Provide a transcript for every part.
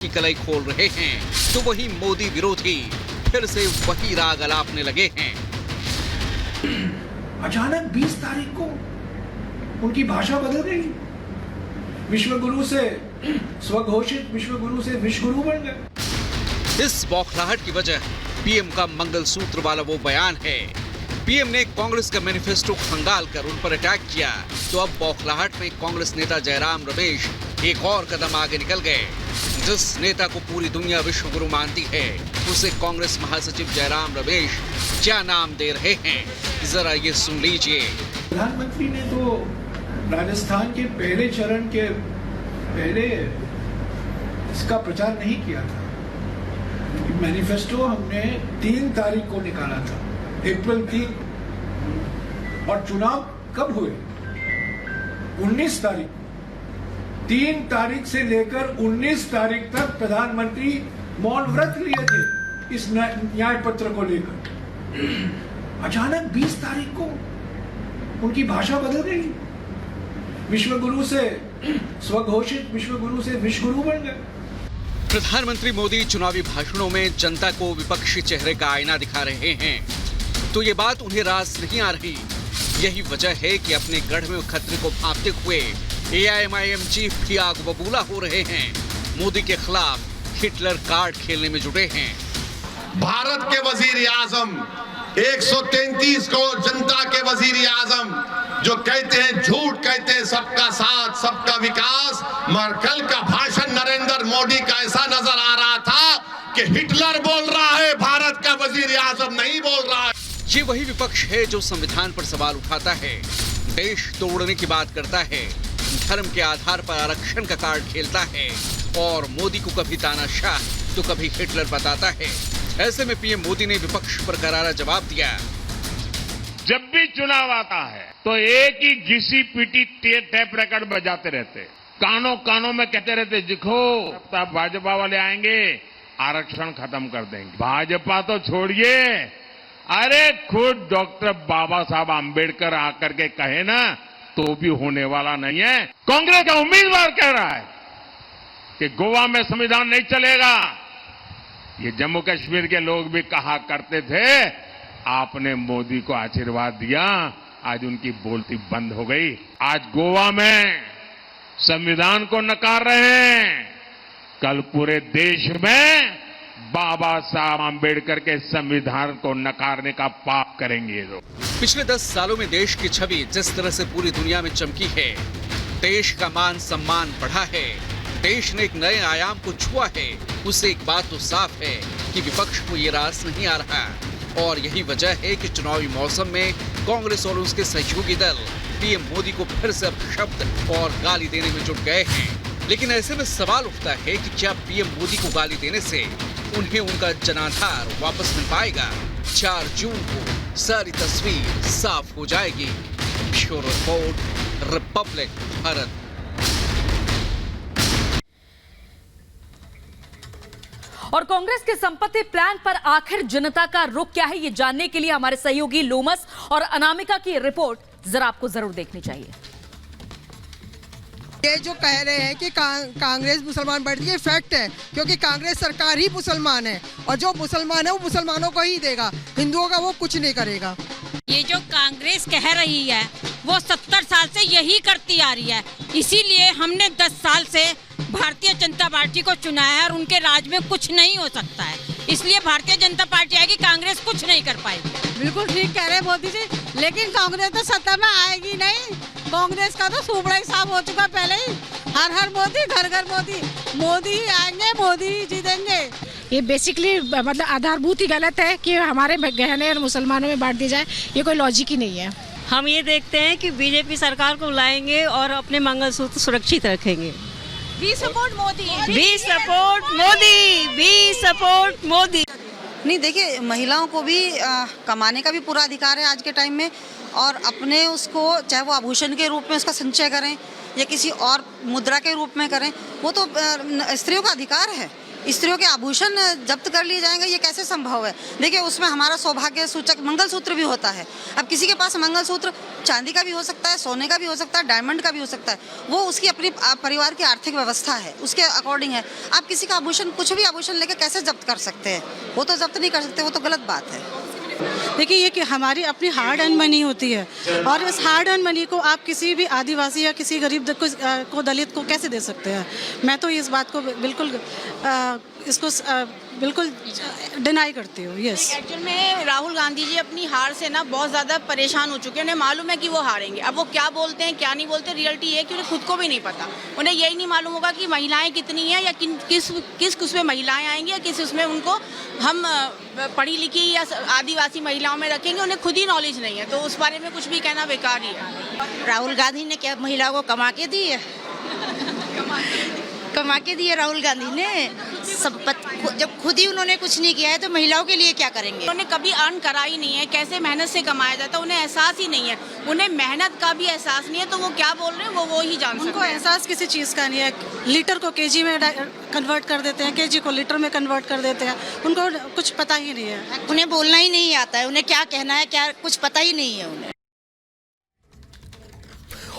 की कलई खोल रहे हैं, तो वही मोदी विरोधी फिर से वही राग अलापने लगे हैं। अचानक 20 तारीख को उनकी भाषा बदल गई। विश्वगुरु से स्वघोषित विश्वगुरु से विश्वगुरु बन गए। इस बौखलाहट की वजह पीएम का मंगलसूत्र वाला वो बयान है। पीएम ने कांग्रेस का मैनिफेस्टो खंगाल कर उन पर अटैक किया, तो अब बौखलाहट में कांग्रेस नेता जयराम रमेश एक और कदम आगे निकल गए। जिस नेता को पूरी दुनिया विश्वगुरु मानती है, उसे कांग्रेस महासचिव जयराम रमेश क्या नाम दे रहे हैं, जरा ये सुन लीजिए। प्रधानमंत्री ने तो राजस्थान के पहले चरण के पहले इसका प्रचार नहीं किया था। मैनिफेस्टो हमने 3 तारीख को निकाला था, अप्रैल 3, और चुनाव कब हुए? 19 तारीख। 3 तारीख से लेकर 19 तारीख तक प्रधानमंत्री मौन व्रत लिए थे इस न्याय पत्र को लेकर। अचानक 20 तारीख को उनकी भाषा बदल गई। विश्वगुरु से स्वघोषित विश्वगुरु से विश्वगुरु बन गए। प्रधानमंत्री मोदी चुनावी भाषणों में जनता को विपक्षी चेहरे का आईना दिखा रहे हैं, तो ये बात उन्हें रास नहीं आ रही। यही वजह है कि अपने गढ़ में खतरे को भांपते हुए AIMIM चीफ भी आग बबूला हो रहे हैं। मोदी के खिलाफ हिटलर कार्ड खेलने में जुटे हैं। भारत के वजीर आजम 133 करोड़ जनता के वजीर आजम जो कहते हैं, झूठ कहते हैं सबका साथ सबका विकास, मगर कल का भाषण नरेंद्र मोदी का ऐसा नजर आ रहा था कि हिटलर बोल रहा है, भारत का वजीर आजम नहीं बोल रहा है। ये वही विपक्ष है जो संविधान पर सवाल उठाता है, देश तोड़ने की बात करता है, धर्म के आधार पर आरक्षण का कार्ड खेलता है और मोदी को कभी तानाशाह तो कभी हिटलर बताता है। ऐसे में पीएम मोदी ने विपक्ष पर करारा जवाब दिया। जब भी चुनाव आता है तो एक ही घिसी पीटी टेप रिकॉर्ड बजाते रहते, कानों कानों में कहते रहते, देखो तब भाजपा वाले आएंगे आरक्षण खत्म कर देंगे। भाजपा तो छोड़िए, अरे खुद डॉक्टर बाबा साहब आंबेडकर आकर के कहे ना तो भी होने वाला नहीं है। कांग्रेस का उम्मीदवार कह रहा है कि गोवा में संविधान नहीं चलेगा। ये जम्मू कश्मीर के लोग भी कहा करते थे, आपने मोदी को आशीर्वाद दिया, आज उनकी बोलती बंद हो गई। आज गोवा में संविधान को नकार रहे हैं, कल पूरे देश में बाबा साहब आंबेडकर के संविधान को नकारने का पाप करेंगे लोग। पिछले 10 सालों में देश की छवि जिस तरह से पूरी दुनिया में चमकी है, देश का मान सम्मान बढ़ा है, देश ने एक नए आयाम को छुआ है, उससे एक बात तो साफ है कि विपक्ष को ये रास नहीं आ रहा। और यही वजह है कि चुनावी मौसम में कांग्रेस और उसके सहयोगी दल पीएम मोदी को फिर से अपशब्द और गाली देने में जुट गए हैं। लेकिन ऐसे में सवाल उठता है कि क्या पीएम मोदी को गाली देने से उन्हें उनका जनाधार वापस मिल पाएगा? 4 जून को सारी तस्वीर साफ हो जाएगी। Bureau report, Republic Bharat. और कांग्रेस के संपत्ति प्लान पर आखिर जनता का रुख क्या है, ये जानने के लिए हमारे सहयोगी लोमस और अनामिका की रिपोर्ट जरा आपको जरूर देखनी चाहिए। ये जो कह रहे हैं कि कांग्रेस मुसलमान बढ़ गई, फैक्ट है, क्योंकि कांग्रेस सरकार ही मुसलमान है और जो मुसलमान है वो मुसलमानों को ही देगा, हिंदुओं का वो कुछ नहीं करेगा। ये जो कांग्रेस कह रही है वो 70 साल से यही करती आ रही है, इसीलिए हमने 10 साल से भारतीय जनता पार्टी को चुना है और उनके राज में कुछ नहीं हो सकता है, इसलिए भारतीय जनता पार्टी आएगी, कांग्रेस कुछ नहीं कर पाएगी। बिल्कुल ठीक कह रहे हैं मोदी जी, लेकिन कांग्रेस तो सत्ता में आएगी नहीं। कांग्रेस का तो सुबड़ा ही साफ हो चुका पहले ही। हर हर मोदी, घर घर मोदी, मोदी ही आएंगे, मोदी ही जीतेंगे। ये बेसिकली मतलब आधारभूत ही गलत है कि हमारे गहने और मुसलमानों में बांट दी जाए, ये कोई लॉजिक ही नहीं है। हम ये देखते हैं कि बीजेपी सरकार को लाएंगे और अपने मंगलसूत्र सुरक्षित रखेंगे। We support Modi, we support Modi, we support Modi. नहीं, देखिए महिलाओं को भी कमाने का भी पूरा अधिकार है आज के टाइम में, और अपने उसको चाहे वो आभूषण के रूप में उसका संचय करें या किसी और मुद्रा के रूप में करें, वो तो स्त्रियों का अधिकार है। स्त्रियों के आभूषण जब्त कर लिए जाएंगे, ये कैसे संभव है? देखिए, उसमें हमारा सौभाग्य सूचक मंगलसूत्र भी होता है। अब किसी के पास मंगलसूत्र चांदी का भी हो सकता है, सोने का भी हो सकता है, डायमंड का भी हो सकता है। वो उसकी अपनी परिवार की आर्थिक व्यवस्था है, उसके अकॉर्डिंग है। आप किसी का आभूषण, कुछ भी आभूषण लेके कैसे जब्त कर सकते हैं? वो तो जब्त नहीं कर सकते, वो तो गलत बात है। देखिए, ये कि हमारी अपनी हार्ड अर्न मनी होती है, और इस हार्ड अर्न मनी को आप किसी भी आदिवासी या किसी गरीब को दलित को कैसे दे सकते हैं? मैं तो इस बात को बिल्कुल डिनाई करती हूँ। यस, एक्चुअल में राहुल गांधी जी अपनी हार से ना बहुत ज़्यादा परेशान हो चुके हैं। उन्हें मालूम है कि वो हारेंगे। अब वो क्या बोलते हैं क्या नहीं बोलते, रियलिटी ये है कि उन्हें खुद को भी नहीं पता। उन्हें यही नहीं मालूम होगा कि महिलाएं कितनी हैं, या किस उसमें महिलाएं आएंगी, या किस उसमें उनको हम पढ़ी लिखी या आदिवासी महिलाओं में रखेंगे। उन्हें खुद ही नॉलेज नहीं है, तो उस बारे में कुछ भी कहना बेकार ही है। राहुल गांधी ने क्या महिलाओं को कमा के दी है? कमा के दिए राहुल गांधी ने सब। जब खुद ही उन्होंने कुछ नहीं किया है तो महिलाओं के लिए क्या करेंगे? उन्होंने कभी अर्न करा ही नहीं है, कैसे मेहनत से कमाया जाता है उन्हें एहसास ही नहीं है। उन्हें मेहनत का भी एहसास नहीं है, तो वो क्या बोल रहे हैं वो ही जान सकते हैं। उनको एहसास किसी चीज़ का नहीं है। लीटर को केजी में कन्वर्ट कर देते हैं, केजी को लीटर में कन्वर्ट कर देते हैं। उनको कुछ पता ही नहीं है। उन्हें बोलना ही नहीं आता है, उन्हें क्या कहना है क्या कुछ पता ही नहीं है उन्हें।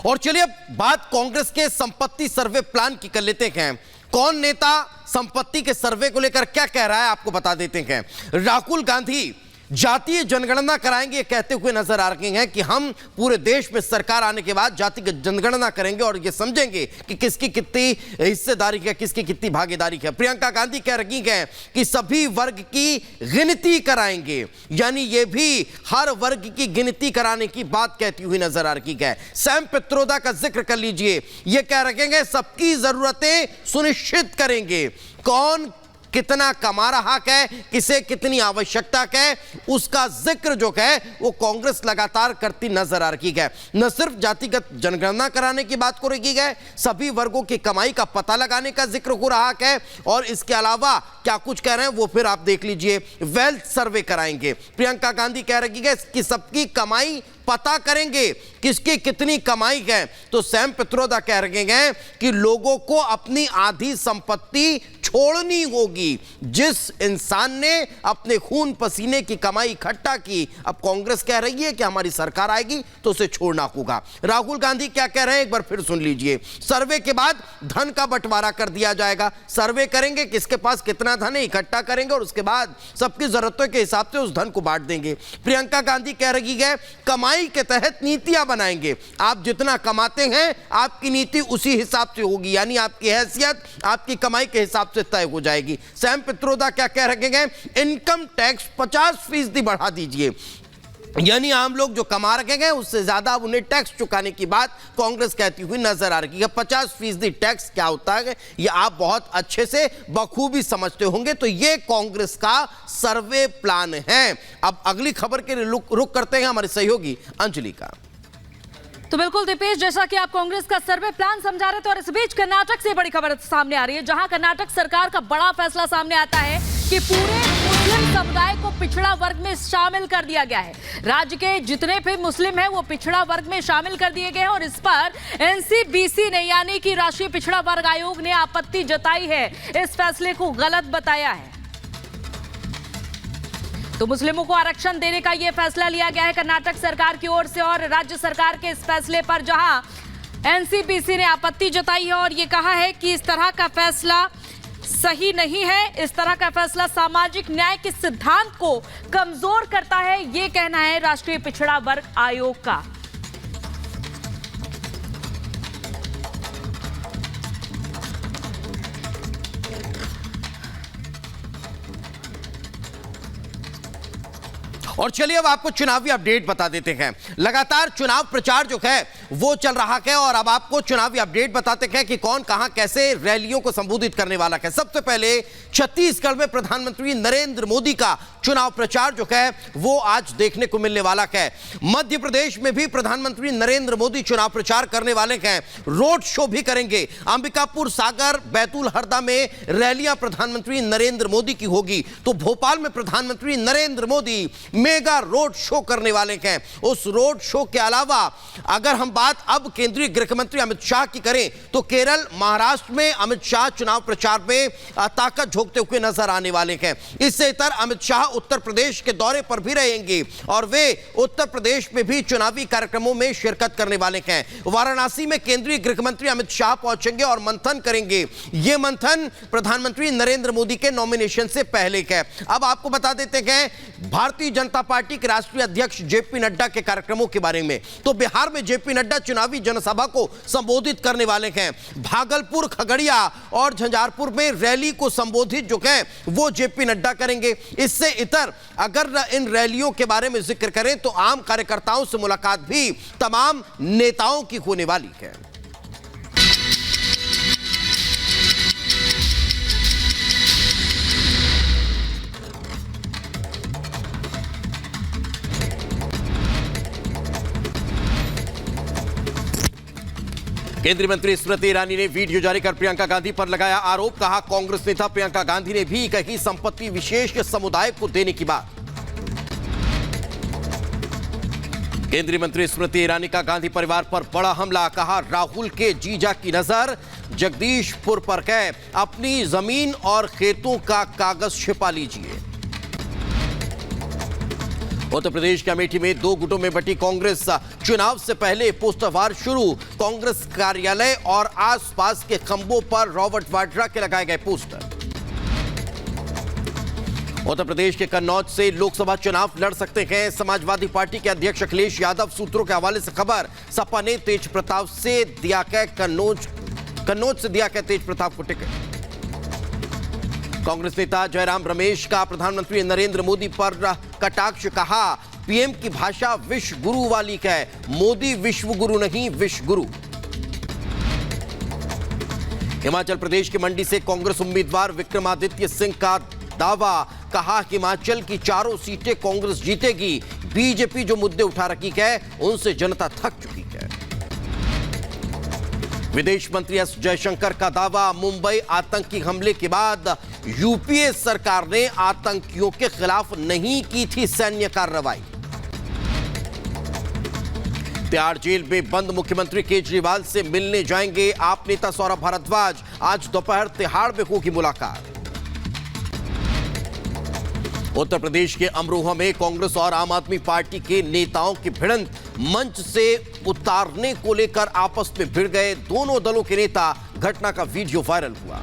और चलिए अब बात कांग्रेस के संपत्ति सर्वे प्लान की कर लेते हैं। कौन नेता संपत्ति के सर्वे को लेकर क्या कह रहा है आपको बता देते हैं। राहुल गांधी जातीय जनगणना कराएंगे ये कहते हुए नजर आ रहे हैं कि हम पूरे देश में सरकार आने के बाद जातिगत जनगणना करेंगे और ये समझेंगे कि किसकी कितनी हिस्सेदारी है, किसकी कितनी भागीदारी है। प्रियंका गांधी कह रही हैं कि सभी वर्ग की गिनती कराएंगे, यानी ये भी हर वर्ग की गिनती कराने की बात कहती हुई नजर आ रही है। सैम पित्रोदा का जिक्र कर लीजिए, ये कह रहे हैं सबकी जरूरतें सुनिश्चित करेंगे। कौन कितना कमा रहा है, किसे कितनी आवश्यकता है, उसका जिक्र जो है वो कांग्रेस लगातार करती नजर आ रही है। न सिर्फ जातिगत जनगणना कराने की बात हो रही है, सभी वर्गों की कमाई का पता लगाने का जिक्र हो रहा है, और इसके अलावा क्या कुछ कह रहे हैं वो फिर आप देख लीजिए। वेल्थ सर्वे कराएंगे। प्रियंका गांधी कह रही है कि सबकी कमाई पता करेंगे, किसकी कितनी कमाई है। तो सैम पित्रोदा कह रहे हैं कि लोगों को अपनी आधी संपत्ति छोड़नी होगी। जिस इंसान ने अपने खून पसीने की कमाई इकट्ठा की, अब कांग्रेस कह रही है कि हमारी सरकार आएगी तो उसे छोड़ना होगा। राहुल गांधी क्या कह रहे हैं एक बार फिर सुन लीजिए। सर्वे के बाद धन का बंटवारा कर दिया जाएगा। सर्वे करेंगे किसके पास कितना धन है, इकट्ठा करेंगे और उसके बाद सबकी जरूरतों के हिसाब से उस धन को बांट देंगे। प्रियंका गांधी कह रही है कमाई के तहत नीतियां बनाएंगे। आप जितना कमाते हैं आपकी नीति उसी हिसाब से होगी, यानी आपकी हैसियत आपकी कमाई के हिसाब से तय हो जाएगी। सैम पित्रोदा क्या कह रहे हैं, इनकम टैक्स 50% बढ़ा दीजिए, यानी आम लोग जो कमा रखे हैं उससे ज्यादा उन्हें टैक्स चुकाने की बात कांग्रेस कहती हुई नजर आ रही है। 50% टैक्स क्या होता है ये आप बहुत अच्छे से बखूबी समझते होंगे। तो ये कांग्रेस का सर्वे प्लान है। अब अगली खबर के लिए रुक करते हैं हमारे सहयोगी अंजलि का। तो बिल्कुल दीपेश, जैसा कि आप कांग्रेस का सर्वे प्लान समझा रहे थे, और इस बीच कर्नाटक से बड़ी खबर सामने आ रही है, जहां कर्नाटक सरकार का बड़ा फैसला सामने आता है कि पूरे मुस्लिम समुदाय को पिछड़ा वर्ग में शामिल कर दिया गया है। राज्य के जितने भी मुस्लिम हैं वो पिछड़ा वर्ग में शामिल कर दिए गए हैं, और इस पर एनसीबीसी ने यानी कि राष्ट्रीय पिछड़ा वर्ग आयोग ने आपत्ति जताई है, इस फैसले को गलत बताया है। तो मुस्लिमों को आरक्षण देने का यह फैसला लिया गया है कर्नाटक सरकार की ओर से, और राज्य सरकार के इस फैसले पर जहां एनसीपीसी ने आपत्ति जताई है और ये कहा है कि इस तरह का फैसला सही नहीं है, इस तरह का फैसला सामाजिक न्याय के सिद्धांत को कमजोर करता है, ये कहना है राष्ट्रीय पिछड़ा वर्ग आयोग का। और चलिए अब आपको चुनावी अपडेट बता देते हैं। लगातार चुनाव प्रचार जो है वो चल रहा है, और अब आपको चुनावी अपडेट बताते हैं कि कौन कहां कैसे रैलियों को संबोधित करने वाला है। सबसे पहले छत्तीसगढ़ में प्रधानमंत्री नरेंद्र मोदी का चुनाव प्रचार जो है वो आज देखने को मिलने वाला है। मध्य प्रदेश में भी प्रधानमंत्री नरेंद्र मोदी चुनाव प्रचार करने वाले हैं, रोड शो भी करेंगे। अंबिकापुर, सागर, बैतूल, हरदा में रैलियां प्रधानमंत्री नरेंद्र मोदी की होगी। तो भोपाल में प्रधानमंत्री Narendra Modi mega road show करने वाले हैं। उस रोड शो के अलावा अगर हम बात अब केंद्रीय गृह मंत्री अमित शाह की करें तो केरल, महाराष्ट्र में अमित शाह चुनाव प्रचार में ताकत झोंकते हुए नजर आने वाले हैं। इससे इतर अमित शाह उत्तर प्रदेश के दौरे पर भी रहेंगे और वे उत्तर प्रदेश में भी चुनावी कार्यक्रमों में शिरकत करने वाले हैं। वाराणसी में केंद्रीय गृह मंत्री अमित शाह पहुंचेंगे और मंथन करेंगे। यह मंथन प्रधानमंत्री नरेंद्र मोदी के नॉमिनेशन से पहले का है। अब आपको बता देते हैं भारतीय जनता पार्टी के राष्ट्रीय अध्यक्ष जेपी नड्डा के कार्यक्रमों के बारे में। तो बिहार में जेपी नड्डा चुनावी जनसभा को संबोधित करने वाले हैं। भागलपुर, खगड़िया और झंझारपुर में रैली को संबोधित जो है वो जेपी नड्डा करेंगे। इससे इतर अगर इन रैलियों के बारे में जिक्र करें तो आम कार्यकर्ताओं से मुलाकात भी तमाम नेताओं की होने वाली है। केंद्रीय मंत्री स्मृति ईरानी ने वीडियो जारी कर प्रियंका गांधी पर लगाया आरोप। कहा, कांग्रेस नेता प्रियंका गांधी ने भी कही संपत्ति विशेष समुदाय को देने की बात। केंद्रीय मंत्री स्मृति ईरानी का गांधी परिवार पर बड़ा हमला। कहा, राहुल के जीजा की नजर जगदीशपुर पर है, अपनी जमीन और खेतों का कागज छिपा लीजिए। उत्तर प्रदेश के अमेठी में 2 गुटों में बटी कांग्रेस। चुनाव से पहले पोस्टर वार शुरू। कांग्रेस कार्यालय और आसपास के खंभों पर रॉबर्ट वाड्रा के लगाए गए पोस्टर। उत्तर प्रदेश के कन्नौज से लोकसभा चुनाव लड़ सकते हैं समाजवादी पार्टी के अध्यक्ष अखिलेश यादव। सूत्रों के हवाले से खबर, सपा ने तेज प्रताप से दिया है कन्नौज से दिया है तेज प्रताप को टिकट। कांग्रेस नेता जयराम रमेश का प्रधानमंत्री नरेंद्र मोदी पर कटाक्ष। कहा, पीएम की भाषा विश्व गुरु वाली है, मोदी विश्व गुरु नहीं विश्व गुरु। हिमाचल प्रदेश के मंडी से कांग्रेस उम्मीदवार विक्रमादित्य सिंह का दावा। कहा, हिमाचल की 4 सीटें कांग्रेस जीतेगी। बीजेपी जो मुद्दे उठा रखी है उनसे जनता थक चुकी है। विदेश मंत्री एस जयशंकर का दावा, मुंबई आतंकी हमले के बाद यूपीए सरकार ने आतंकियों के खिलाफ नहीं की थी सैन्य कार्रवाई। तिहाड़ जेल में बंद मुख्यमंत्री केजरीवाल से मिलने जाएंगे आप नेता सौरभ भारद्वाज। आज दोपहर तिहाड़ में होगी मुलाकात। उत्तर प्रदेश के अमरोहा में कांग्रेस और आम आदमी पार्टी के नेताओं की भिड़ंत। मंच से उतारने को लेकर आपस में भिड़ गए दोनों दलों के नेता। घटना का वीडियो वायरल हुआ।